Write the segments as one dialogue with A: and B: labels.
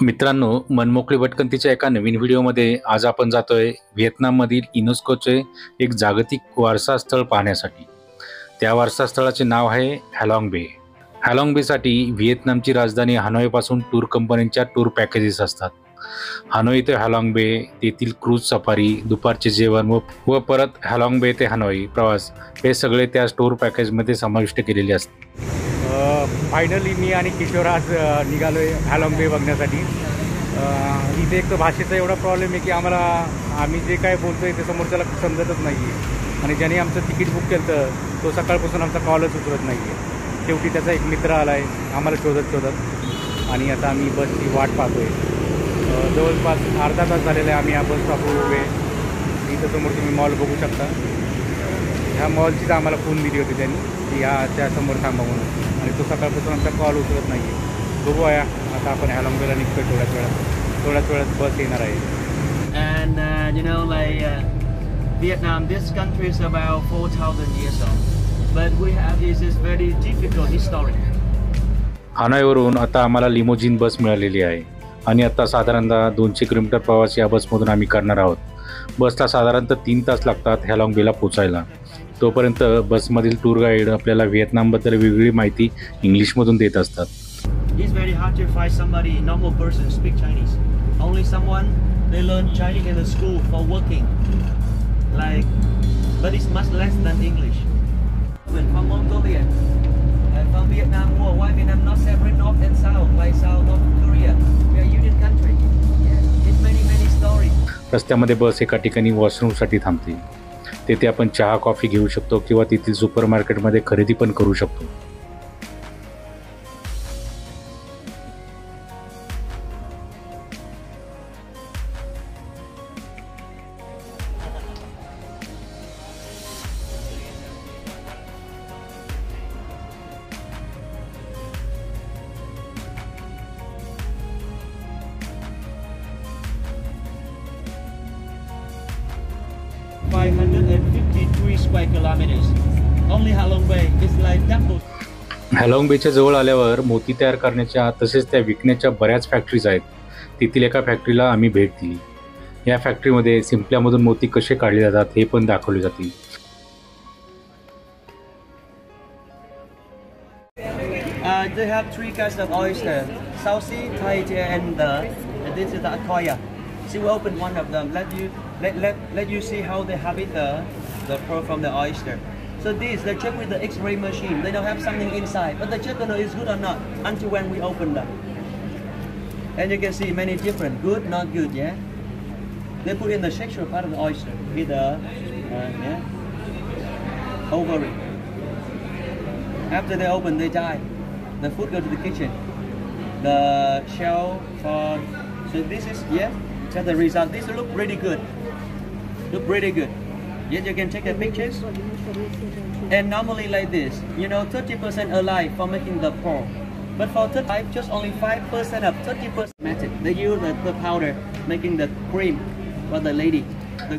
A: मित्रांनो, मनमोकळी भटकंतीच्या एका नवीन व्हिडिओमध्ये आज आपण जातोय व्हिएतनाममधील युनेस्कोचे एक जागतिक वारसा स्थळ पाहण्यासाठी. त्या वारसा स्थळाचे नाव आहे हॅलॉंग बे. हॅलॉंग बेसाठी व्हिएतनामची राजधानी हनोईपासून टूर कंपन्यांच्या टूर पॅकेजेस असतात. हनोई ते हॅलॉंग बे, तेथील क्रूज सफारी, दुपारचे जेवण व परत हॅलॉंग बे ते हनोई प्रवास हे सगळे त्या टूर पॅकेजमध्ये समाविष्ट केलेले असतात.
B: फायनली मी आणि किशोर आज निघालो आहे हॅलॉंग बे बघण्यासाठी. इथे एक तर भाषेचा एवढा प्रॉब्लेम आहे की आम्ही जे काय बोलतो आहे ते समोरच्याला समजतच नाही आहे. आणि ज्याने आमचं तिकीट बुक केलं तो सकाळपासून आमचा कॉलच उचलत नाही आहे. शेवटी त्याचा एक मित्र आला आहे आम्हाला शोधत आणि आता आम्ही बसची वाट पाहतो आहे. जवळपास अर्धा तास झालेला आहे आम्ही या बस स्टॉपवर उभे. इथं समोर तुम्ही मॉल बघू शकता. ह्या मॉलचीच आम्हाला फोन दिली होती त्यांनी की त्यासमोर थांबा म्हणून. आणि तो सकाळपासून आमचा कॉल उचलत नाही आहे. बघू आता आपण हॅलॉंग बेला निघतोय. थोड्याच वेळात बस येणार आहे.
C: And Vietnam, this country is about 4,000 years old, but we have this very difficult history.
A: हनोईवरून आता आम्हाला लिमोजिन बस मिळालेली आहे आणि आता साधारणतः 200 किलोमीटर प्रवास या बसमधून आम्ही करणार आहोत. बसला साधारणतः 3 तास लागतात हॅलॉंग बेला पोचायला. तोपर्यंत बसमधील टूर गाईड आपल्याला व्हिएतनामबद्दल वेगळी माहिती इंग्लिशमधून देत असतात.
C: It's very hard to find somebody, normal person, speak Chinese. Only someone they learn Chinese in the school for working, but it's much less than English. From Mongolia and from Vietnam War. Why Vietnam not separate north and south like South North Korea? We are union country. Yeah, it's many stories.
A: रस्त्यामध्ये बस एका ठिकाणी वॉशरूमसाठी थांबते. तेथे आपण चहा coffee घेऊ शकतो किंवा तेथील सुपरमार्केटमध्ये खरेदी पण करू शकतो.
C: ...553 square kilometers. Only Halong Bay is like double.
A: हॅलॉंग बेच्या जवळ आल्यावर मोती तयार करण्याच्या तसेच त्या विकण्याच्या बऱ्याच फॅक्टरीज आहेत. तेथील एका फॅक्टरीला आम्ही भेट दिली. या फॅक्टरीमध्ये शिंपल्यामधून मोती कसे काढले जातात हे पण दाखवले जाते.
C: They have 3 kinds of oyster: South Sea, Thai, and this is the Akoya. So we open one of them. Let you see how they have it the pearl from the oyster. So they check with the X-ray machine. They don't have something inside, but they check to know it's good or not until when we open them. And you can see many different, good, not good. Yeah. They put in the sexual part of the oyster with the ovary. After they open, they die. The food go to the kitchen. The shell for so this is that's the result. This look pretty good. Look pretty good. Yes, you can take the pictures. And normally like this, 30% alive for making the pearl. But for 35, just only 5% of 30% method. They use the powder making the cream for the lady.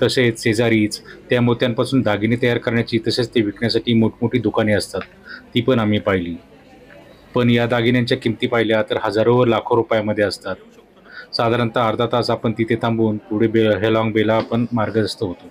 A: तसेच शेजारीच त्या मोत्यांपासून दागिने तयार करण्याची तसेच ते विकण्यासाठी मोठमोठी दुकाने असतात. ती पण आम्ही पाहिली. पण या दागिन्यांच्या किमती पाहिल्या तर हजारो व लाखो रुपयामध्ये असतात. साधारणतः अर्धा तास आपण तिथे थांबून पुढे हॅलॉंग बेला आपण मार्गस्थ होतो.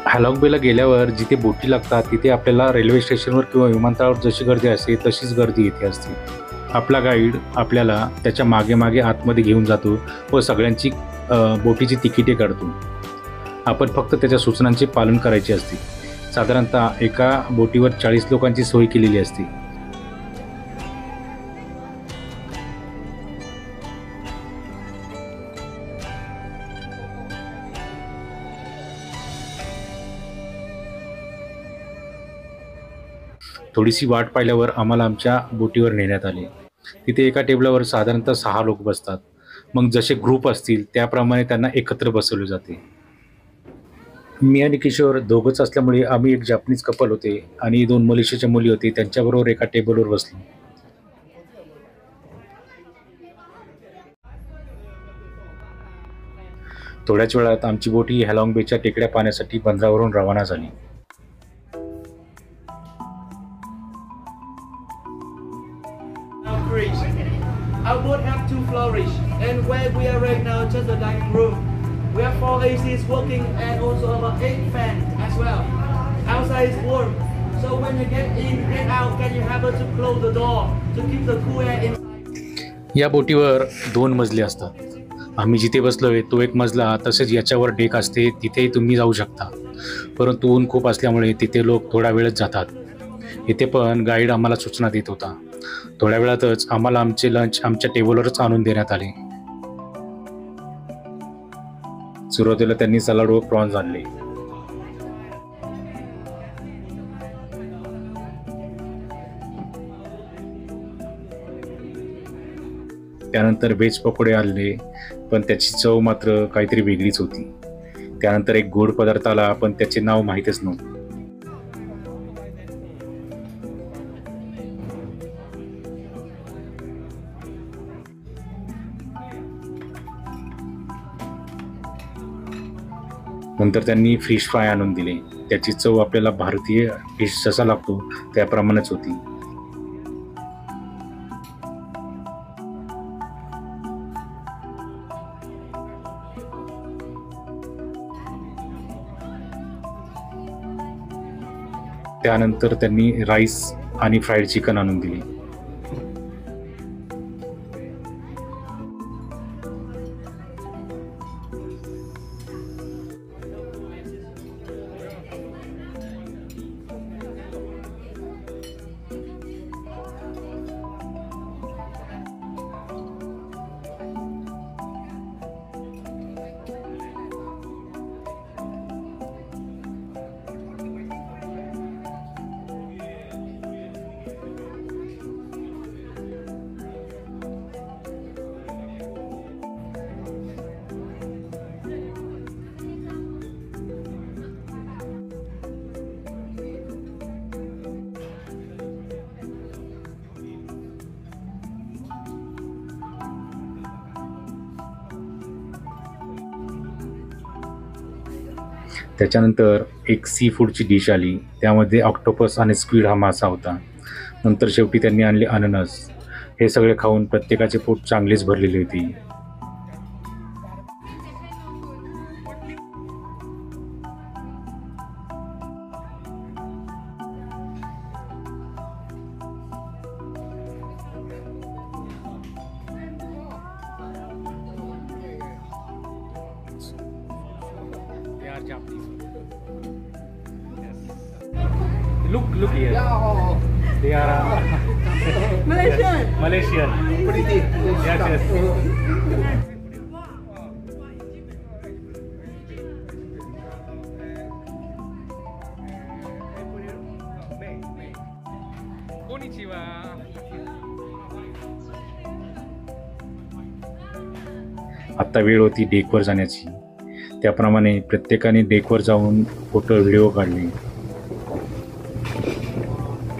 A: हॅलॉंग बेला गेल्यावर जिथे बोटी लागतात तिथे आपल्याला रेल्वे स्टेशनवर किंवा विमानतळावर जशी गर्दी असते तशीच गर्दी इथे असते. आपला गाईड आपल्याला त्याच्या मागे आतमध्ये घेऊन जातो व सगळ्यांची बोटीची तिकिटे काढतो. आपण फक्त त्याच्या सूचनांचे पालन करायचे असते. साधारणतः एका बोटीवर 40 लोकांची सोय केलेली असते. थोडीशी वाट पाहिल्यावर आम्हाला आमच्या बोटीवर नेण्यात आले. तिथे एका टेबलावर साधारणतः 6 लोक बसतात. मग जसे ग्रुप असतील त्याप्रमाणे त्यांना एकत्र बसवले जाते. मी आणि किशोर दोघंच असल्यामुळे आम्ही एक जापनीज कपल होते आणि 2 मलेशियाच्या मुली होती, त्यांच्याबरोबर एका टेबलवर बसलो. थोड्याच वेळात आमची बोट ही हॅलॉंग बेच्या टेकड्या पाहण्यासाठी बंदरावरून रवाना झाली.
C: Our boat have 2 floors, and where we are right now, just a dining room. We have 4 ACs working and also about 8 fans as well. Outside is warm, so when you get in and out, can you have to close the door to keep the cool air inside?
A: या बोटीवर 2 मजले असतात. आम्ही जिथे बसलोय तो एक मजला, तसेच याच्यावर डेक असते, तिथेही तुम्ही जाऊ शकता. परंतु ऊन खूप असल्यामुळे तिथे लोक थोडा वेळच जातात. इथे पण गाईड आम्हाला सूचना देत होता. थोड्या वेळातच आम्हाला आमचे लंच आमच्या टेबलवरच आणून देण्यात आले. सुरुवातीला त्यांनी सलाड व प्रॉन्स आणले. त्यानंतर व्हेज पकोडे आणले, पण त्याची चव मात्र काहीतरी वेगळीच होती. त्यानंतर एक गोड पदार्थ आला, पण त्याचे नाव माहीतच नव्हते. नंतर त्यांनी फिश फ्राय आणून दिले. त्याची चव आपल्याला भारतीय फिश जसा लागतो त्याप्रमाणेच होती. त्यानंतर त्यांनी राईस आणि फ्राईड चिकन आणून दिले. त्याच्यानंतर एक सी फूडची डिश आली. त्यामध्ये ऑक्टोपस आणि स्क्विड हा मासा होता. नंतर शेवटी त्यांनी आणले अननस. हे सगळे खाऊन प्रत्येकाचे पोट चांगलेच भरलेले होते. Look here. They are
D: Malaysian.
B: Malaysian.
D: Pretty.
B: Yes, yes. Konnichiwa.
A: आता वेळ होती डेकवर जाण्याची. त्याप्रमाणे प्रत्येकाने डेकवर जाऊन फोटो व्हिडिओ काढले.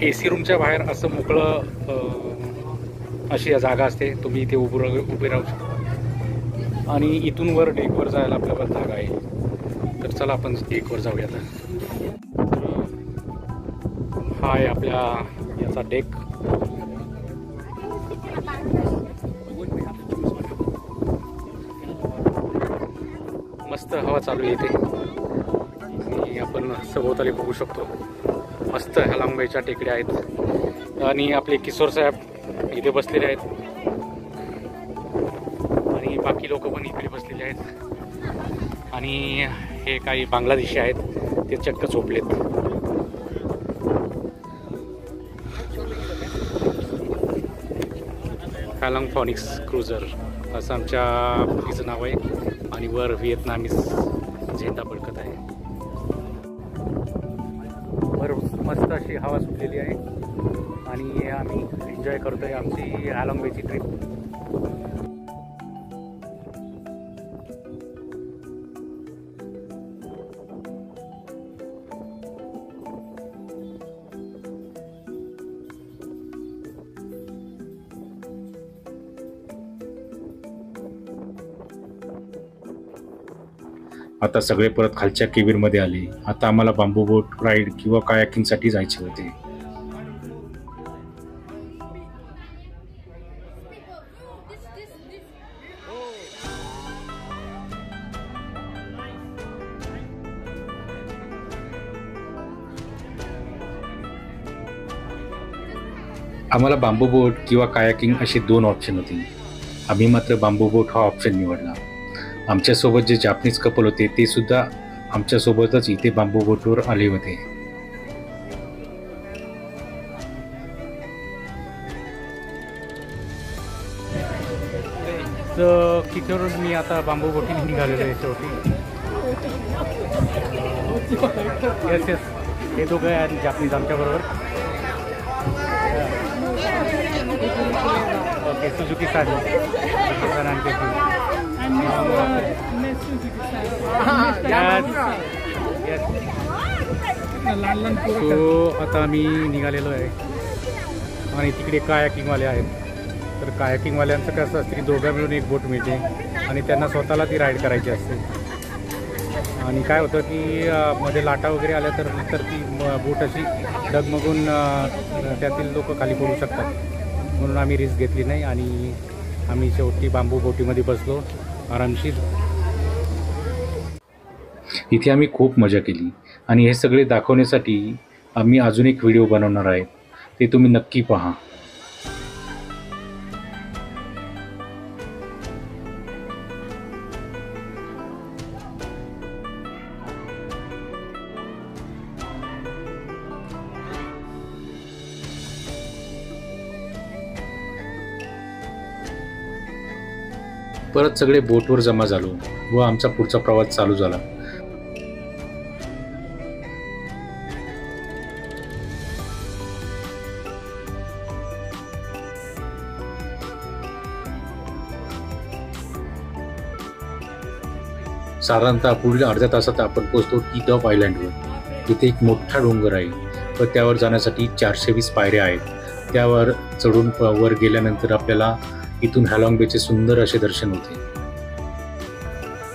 B: AC रूमच्या बाहेर असं मोकळं अशी जागा असते. तुम्ही इथे उभे राहू शकता आणि इथून वर डेकवर जायला आपल्याला जागा आहे. तर चला आपण डेकवर जाऊया. हा आहे आपल्या याचा डेक. मस्त हवा चालू आहे इथे आणि आपण सभोवताली बघू शकतो. मस्त हॅलॉंग बेच्या टेकड्या आहेत आणि आपले किशोर साहेब इथे बसलेले आहेत आणि बाकी लोक पण इकडे बसलेले आहेत आणि हे काही बांगलादेशी आहेत ते चक्क झोपलेत. हॅलॉंग फॉनिक्स क्रुझर असं आमच्या बोटीचं नाव आहे आणि वर व्हिएतनामीज झेंडा फडकत आहे. मस्त अशी हवा सुटलेली आहे आणि आम्ही एन्जॉय करतो आहे आमची हॅलॉंग बेची ट्रिप.
A: आता सगळे परत खालच्या केबिनमध्ये आले. आता आम्हाला बांबू बोट राईड किंवा कायाकिंगसाठी जायचे होते. आम्हाला बांबू बोट किंवा कायाकिंग असे 2 ऑप्शन होते. आम्ही मात्र बांबू बोट हा ऑप्शन निवडला. आमच्यासोबत जे जापनीज कपल होते ते सुद्धा आमच्यासोबतच इथे बांबू बोटवर आले होते.
B: तर किचोरून मी आता बांबू बोटीने निघालेलो आहे शेवटी. येस येस, हे दोघं आहेत जापनीज आमच्याबरोबर. ओके, सुजुकी सान आणखी सो आता आम्ही निघालेलो आहे आणि तिकडे कायाकिंगवाले आहेत. तर कायाकिंगवाल्यांचं कसं असतं की दोघं मिळून एक बोट मिळते आणि त्यांना स्वतःला ती राईड करायची असते. आणि काय होतं की मध्ये लाटा वगैरे आल्या तर ती बोट अशी डगमगून त्यातील लोक खाली पडू शकतात. म्हणून आम्ही रिस्क घेतली नाही आणि आम्ही शेवटी बांबू बोटीमध्ये बसलो आरामशीर.
A: इथे आम्ही खूप मजा केली आणि हे सगळे दाखवण्यासाठी आम्ही अजून एक व्हिडिओ बनवणार आहे. ते तुम्ही नक्की पहा. परत सगळे बोटवर जमा झालो व आमचा पुढचा प्रवास चालू झाला. साधारणतः पुढील अर्ध्या तासात आपण पोहोचतो टी टॉप आयलँडवर. तिथे एक मोठा डोंगर आहे व त्यावर जाण्यासाठी 420 पायऱ्या आहेत. त्यावर चढून वर गेल्यानंतर आपल्याला इथून हॅलॉंग बेचे सुंदर असे दर्शन होते.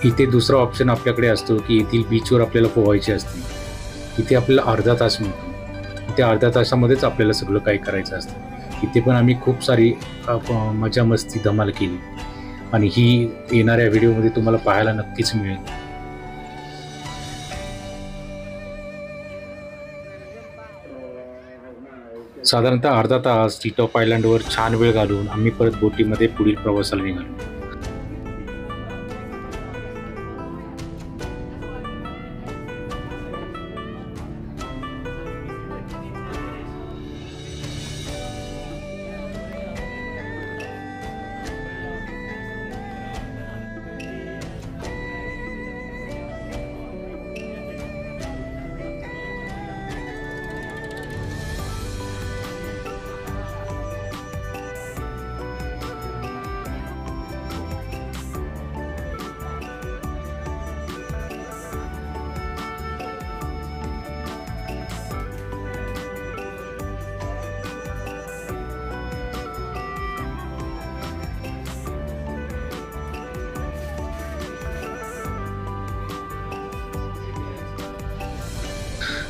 A: इथे दुसरा ऑप्शन आपल्याकडे असतो की येथील बीचवर आपल्याला पोहायचे असते. इथे आपल्याला अर्धा तास मिळतो. त्या अर्ध्या तासामध्येच आपल्याला सगळं काही करायचं असतं. इथे पण आम्ही खूप सारी मजा मस्ती धमाल केली आणि ही येणाऱ्या व्हिडिओमध्ये तुम्हाला पाहायला नक्कीच मिळेल. साधारणतः अर्धा तास टी टॉप आयलँडवर छान वेळ घालून आम्ही परत बोटीमध्ये पुढील प्रवासाला निघालो.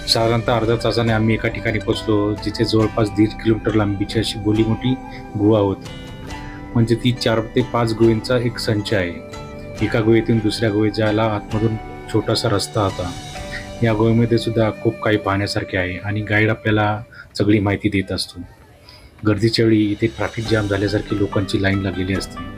A: साधारणतः अर्धा तासाने आम्ही एका ठिकाणी पोहोचलो जिथे जवळपास 1.5 किलोमीटर लांबीची अशी गोली मोठी गुहा होती. म्हणजे ती 4 ते 5 गुहेंचा एक संच आहे. एका गुहेतून दुसऱ्या गुहेत जायला आतमधून छोटासा रस्ता होता. या गुहेमध्ये सुद्धा खूप काही पाहण्यासारखे आहे आणि गाईड आपल्याला सगळी माहिती देत असतो. गर्दीच्या वेळी इथे ट्रॅफिक जाम झाल्यासारखी लोकांची लाईन लागलेली असते.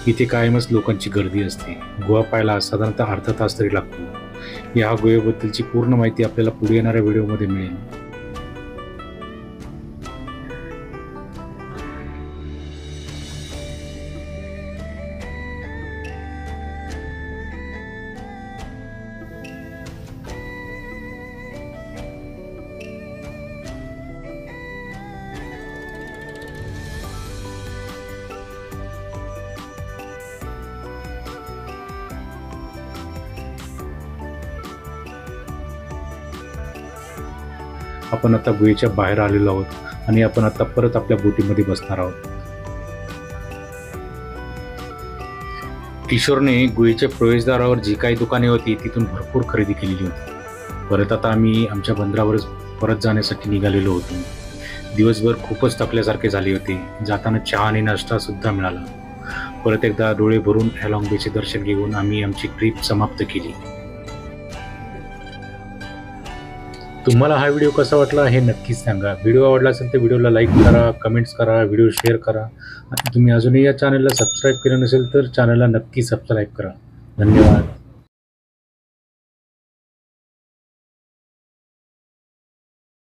A: इथे कायमच लोकांची गर्दी असते. गुहा पाहायला साधारणतः अर्धा तास तरी लागतो. या गुहेबद्दलची पूर्ण माहिती आपल्याला पुढे येणाऱ्या व्हिडिओमध्ये मिळेल. आपण आता गुहेच्या बाहेर आलेलो आहोत आणि आपण आता परत आपल्या बोटीमध्ये बसणार आहोत. किशोरने गुहेच्या प्रवेशद्वारावर जी काही दुकाने होती तिथून भरपूर खरेदी केलेली होती. परत आता आम्ही आमच्या बंदरावरच परत जाण्यासाठी निघालेलो होतो. दिवसभर खूपच थकल्यासारखे झाले होते. जाताना चहा आणि नाश्ता सुद्धा मिळाला. परत एकदा डोळे भरून हॅलॉंग बेचे दर्शन घेऊन आम्ही आमची ट्रिप समाप्त केली. तुम्हाला हा व्हिडिओ कसा वाटला हे नक्कीच सांगा. व्हिडिओ आवडला असेल तर व्हिडिओला लाईक करा, कमेंट्स करा, व्हिडिओ शेअर करा. आणि तुम्ही अजूनही या चॅनलला सबस्क्राईब केलं नसेल तर चॅनलला नक्की सबस्क्राईब करा. धन्यवाद.